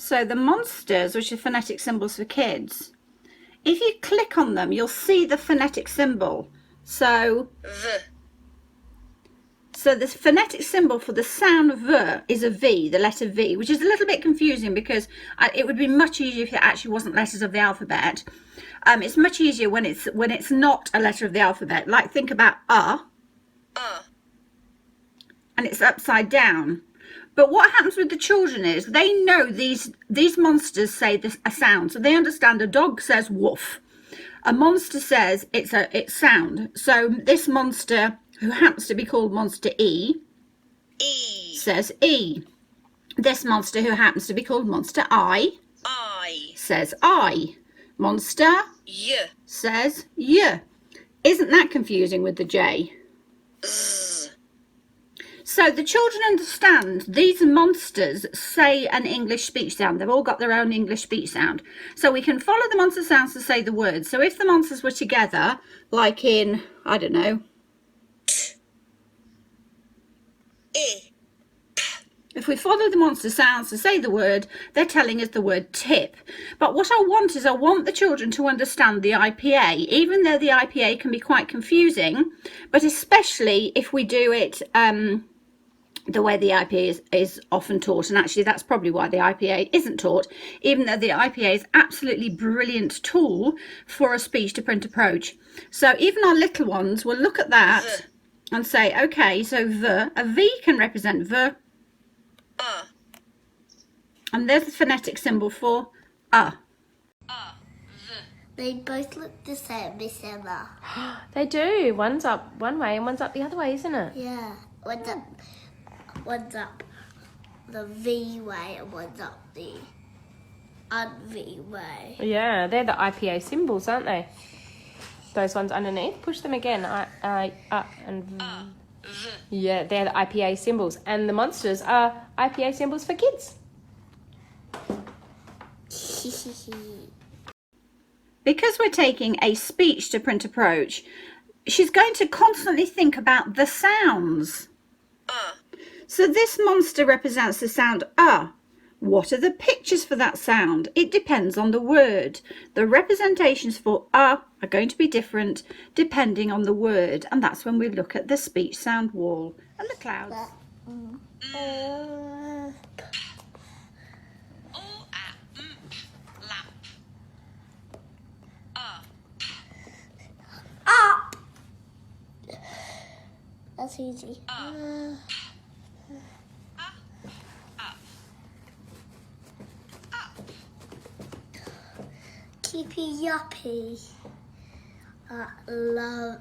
So the monsters, which are phonetic symbols for kids, if you click on them, you'll see the phonetic symbol. So the phonetic symbol for the sound V is a V, the letter V, which is a little bit confusing because it would be much easier if it actually wasn't letters of the alphabet. It's much easier when it's not a letter of the alphabet. Like think about and it's upside down. But what happens with the children is they know these monsters say a sound, so they understand a dog says woof. A monster says it's sound. So this monster, who happens to be called Monster E, says E. This monster, who happens to be called Monster I, says I. Monster says Y. Isn't that confusing with the J? So the children understand these monsters say an English speech sound. They've all got their own English speech sound. So we can follow the monster sounds to say the words. So if the monsters were together, like in, I don't know, if we follow the monster sounds to say the word, they're telling us the word tip. But what I want the children to understand the IPA, even though the IPA can be quite confusing, but especially if we do it the way the IPA is often taught. And actually that's probably why the IPA isn't taught, even though the IPA is absolutely brilliant tool for a speech to print approach. So even our little ones will look at that and say, okay, so a V can represent V. And there's the phonetic symbol for They both look the same, Miss Emma. They do. One's up one way and one's up the other way, isn't it? Yeah. One's up the V way and one's up the un-V way. Yeah, they're the IPA symbols, aren't they? Those ones underneath. Push them again. And V. Yeah, they're the IPA symbols. And the monsters are IPA symbols for kids. Because we're taking a speech to print approach, she's going to constantly think about the sounds. So this monster represents the sound What are the pictures for that sound? It depends on the word. The representations for are going to be different depending on the word, and that's when we look at the speech sound wall and the clouds. That's easy. Keepy yuppie. I love.